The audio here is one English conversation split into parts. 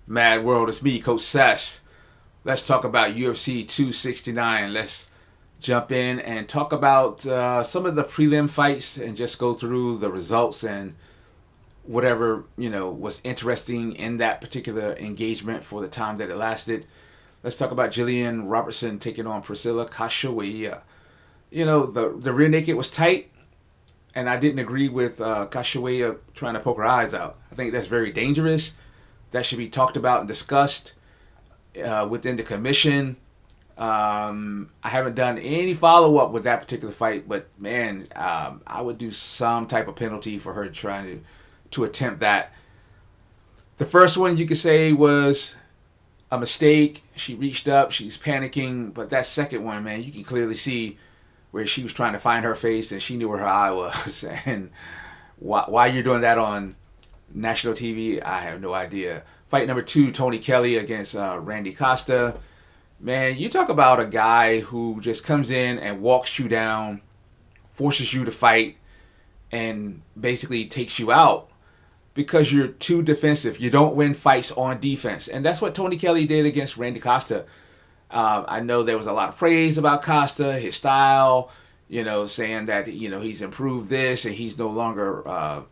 Mad World, it's me, Coach Sess. Let's talk about UFC 269. Let's jump in and talk about some of the prelim fights and just go through the results and whatever, was interesting in that particular engagement for the time that it lasted. Let's talk about Jillian Robertson taking on Priscilla Casaway. The rear naked was tight, and I didn't agree with Casaway trying to poke her eyes out. I think that's very dangerous. That should be talked about and discussed within the commission. I haven't done any follow-up with that particular fight, but man, I would do some type of penalty for her trying to attempt that. The first one you could say was a mistake. She reached up, she's panicking, but that second one, man, you can clearly see where she was trying to find her face and she knew where her eye was. And why you're doing that on national TV, I have no idea. Fight number 2, Tony Kelly against Randy Costa. Man, you talk about a guy who just comes in and walks you down, forces you to fight, and basically takes you out because you're too defensive. You don't win fights on defense. And that's what Tony Kelly did against Randy Costa. I know there was a lot of praise about Costa, his style, saying that, he's improved this and he's no longer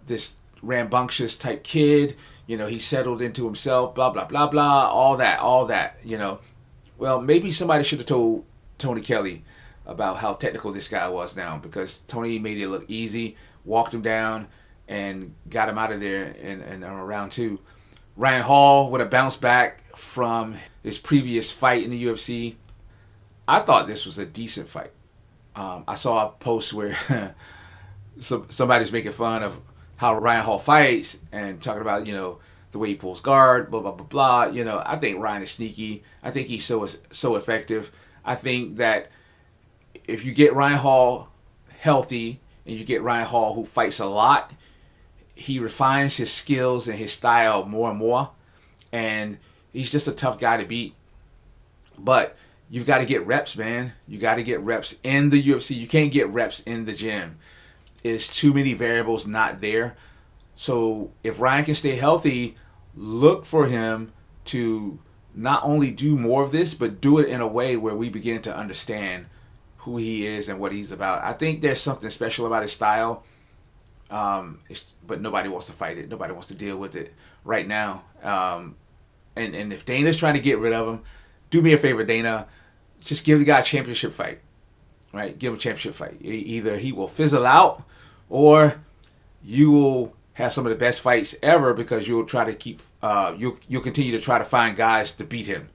this rambunctious type kid. He settled into himself, blah, blah, blah, blah, all that. Well, maybe somebody should have told Tony Kelly about how technical this guy was now, because Tony made it look easy, walked him down, and got him out of there in round 2. Ryan Hall would have bounced back from his previous fight in the UFC. I thought this was a decent fight. I saw a post where somebody's making fun of how Ryan Hall fights and talking about, the way he pulls guard, blah, blah, blah, blah. I think Ryan is sneaky. I think he's so effective. I think that if you get Ryan Hall healthy and you get Ryan Hall who fights a lot, he refines his skills and his style more and more. And he's just a tough guy to beat. But you've got to get reps, man. You got to get reps in the UFC. You can't get reps in the gym. It's too many variables not there. So if Ryan can stay healthy, look for him to not only do more of this, but do it in a way where we begin to understand who he is and what he's about. I think there's something special about his style, but nobody wants to fight it. Nobody wants to deal with it right now. And if Dana's trying to get rid of him, do me a favor, Dana. Just give the guy a championship fight. Right? Give him a championship fight. Either he will fizzle out, or you will have some of the best fights ever because you'll try to keep you'll continue to try to find guys to beat him.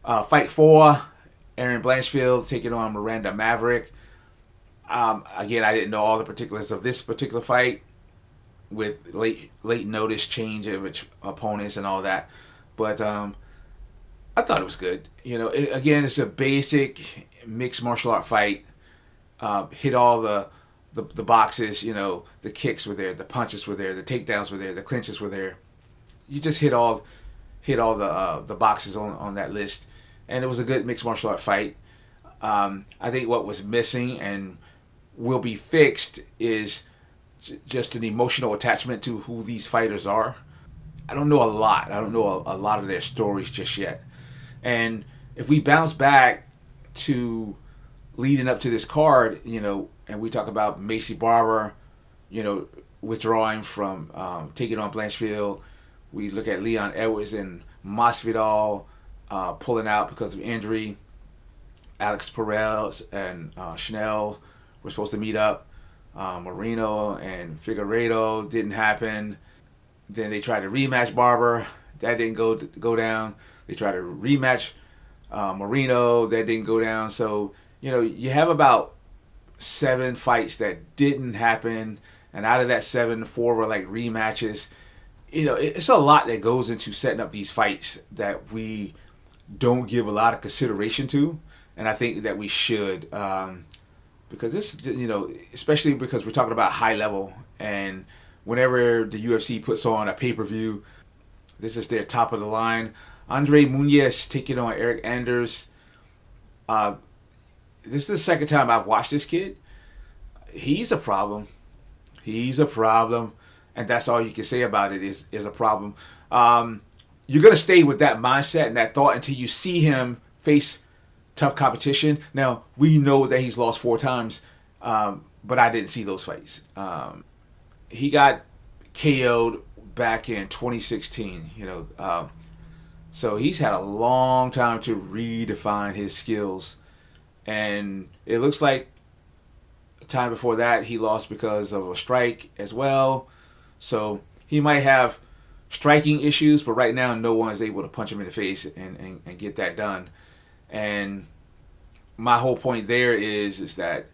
Fight 4, Aaron Blanchfield taking on Miranda Maverick. Again, I didn't know all the particulars of this particular fight with late notice change of opponents and all that, but I thought it was good. Again, it's a basic mixed martial art fight. Hit all the boxes. The kicks were there, the punches were there, the takedowns were there, the clinches were there. You just hit all the boxes on that list, and it was a good mixed martial art fight. I think what was missing and will be fixed is just an emotional attachment to who these fighters are. I don't know a lot. I don't know a lot of their stories just yet. And if we bounce back to leading up to this card, and we talk about Macy Barber, withdrawing from taking on Blanchfield. We look at Leon Edwards and Masvidal pulling out because of injury. Alex Perez and Chanel were supposed to meet up. Moreno and Figueiredo didn't happen. Then they tried to rematch Barber. That didn't go down. They tried to rematch Moreno. That didn't go down. So, you have about 7 fights that didn't happen. And out of that 7, 4 were like rematches. It's a lot that goes into setting up these fights that we don't give a lot of consideration to. And I think that we should. Because this, especially because we're talking about high level. And whenever the UFC puts on a pay-per-view, this is their top of the line. Andre Muniz taking on Eric Anders. This is the second time I've watched this kid. He's a problem. He's a problem. And that's all you can say about it is a problem. you're going to stay with that mindset and that thought until you see him face tough competition. Now, we know that he's lost 4 times, but I didn't see those fights. He got KO'd back in 2016, so he's had a long time to redefine his skills. And it looks like the time before that he lost because of a strike as well. So he might have striking issues, but right now no one is able to punch him in the face and get that done. And my whole point there is that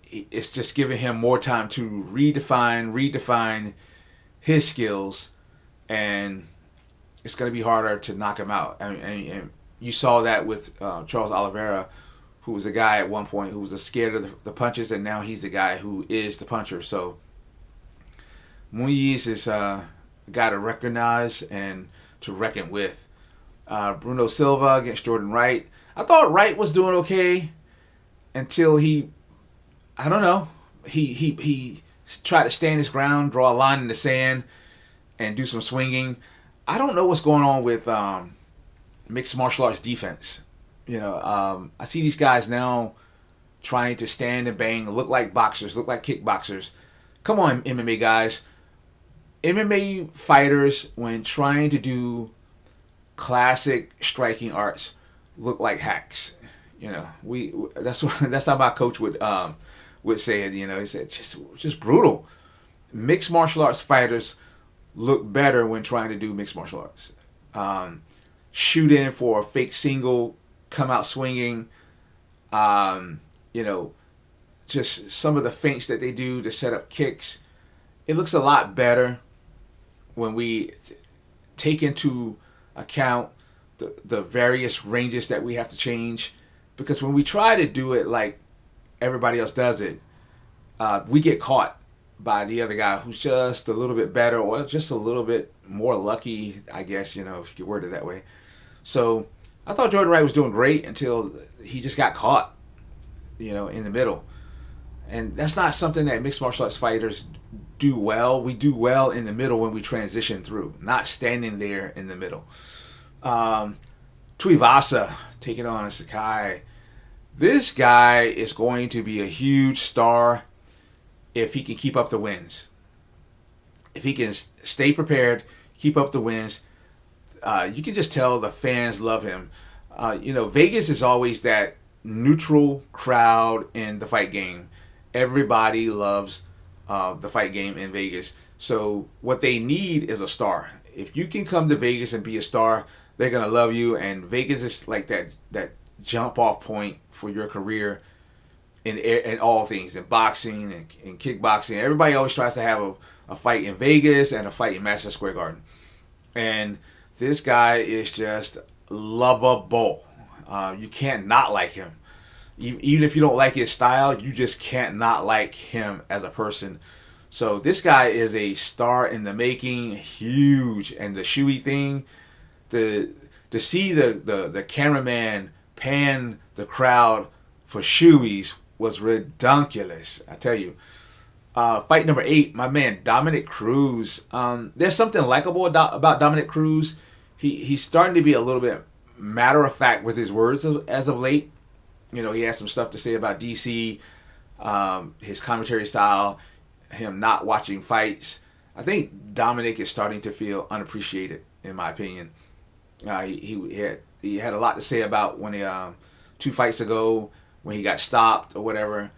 it's just giving him more time to redefine his skills, and it's going to be harder to knock him out. And you saw that with Charles Oliveira, who was a guy at one point who was scared of the punches, and now he's the guy who is the puncher. So Muniz is a guy to recognize and to reckon with. Bruno Silva against Jordan Wright. I thought Wright was doing okay until he tried to stand his ground, draw a line in the sand, and do some swinging. I don't know what's going on with mixed martial arts defense. I see these guys now trying to stand and bang, look like boxers, look like kickboxers. Come on, MMA guys. MMA fighters, when trying to do classic striking arts, look like hacks. That's how my coach would say it. He said just brutal. Mixed martial arts fighters look better when trying to do mixed martial arts. Shoot in for a fake single, come out swinging. Just some of the feints that they do to set up kicks. It looks a lot better when we take into account the various ranges that we have to change. Because when we try to do it like everybody else does it, we get caught by the other guy who's just a little bit better or just a little bit more lucky, I guess, if you could word it that way. So I thought Jordan Wright was doing great until he just got caught, in the middle. And that's not something that mixed martial arts fighters do well. We do well in the middle when we transition through, not standing there in the middle. Tuivasa taking on Sakai. This guy is going to be a huge star if he can keep up the wins. If he can stay prepared, keep up the wins, you can just tell the fans love him. Vegas is always that neutral crowd in the fight game. Everybody loves the fight game in Vegas. So what they need is a star. If you can come to Vegas and be a star, they're going to love you. And Vegas is like that jump off point for your career in all things, in boxing and in kickboxing. Everybody always tries to have a fight in Vegas and a fight in Madison Square Garden. And this guy is just lovable. You can't not like him. Even if you don't like his style, you just can't not like him as a person. So this guy is a star in the making, huge. And the shoey thing, to see the cameraman pan the crowd for shoeys was redunculous, I tell you. Fight number 8, my man Dominic Cruz. There's something likable about Dominic Cruz. He's starting to be a little bit matter of fact with his words as of late. He has some stuff to say about DC, his commentary style, him not watching fights. I think Dominic is starting to feel unappreciated, in my opinion. He had a lot to say about when 2 fights ago when he got stopped or whatever.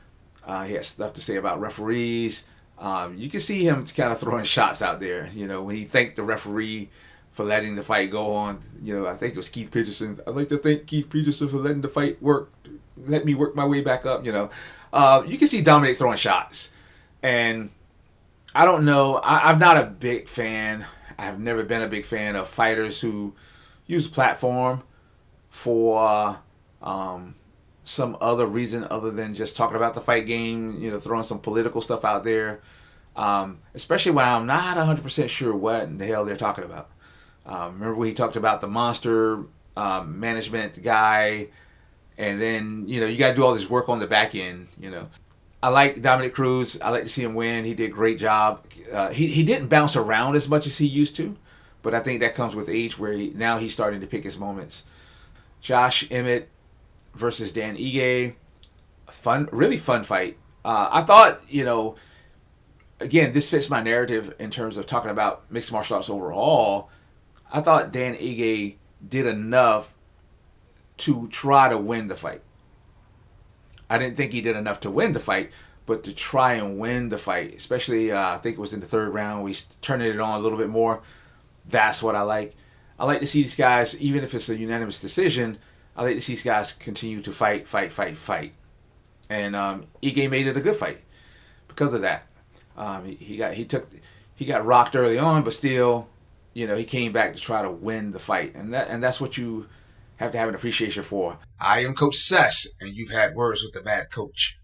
He had stuff to say about referees. You can see him kind of throwing shots out there. When he thanked the referee for letting the fight go on. I think it was Keith Peterson. I'd like to thank Keith Peterson for letting the fight let me work my way back up. You can see Dominic throwing shots. And I don't know. I'm not a big fan. I have never been a big fan of fighters who use platform for some other reason other than just talking about the fight game, throwing some political stuff out there, especially when I'm not 100% sure what in the hell they're talking about. Remember when he talked about the monster management guy, and then, you got to do all this work on the back end, I like Dominic Cruz. I like to see him win. He did a great job. He didn't bounce around as much as he used to, but I think that comes with age where now he's starting to pick his moments. Josh Emmett versus Dan Ige. Really fun fight. I thought, again, this fits my narrative in terms of talking about mixed martial arts overall. I thought Dan Ige did enough to try to win the fight. I didn't think he did enough to win the fight, but to try and win the fight, especially I think it was in the third round, we turned it on a little bit more. That's what I like. I like to see these guys, even if it's a unanimous decision, I like to see these guys continue to fight. And Ige made it a good fight because of that. He got rocked early on, but still, he came back to try to win the fight, and that's what you have to have an appreciation for. I am Coach Sess, and you've had words with the Mad Coach.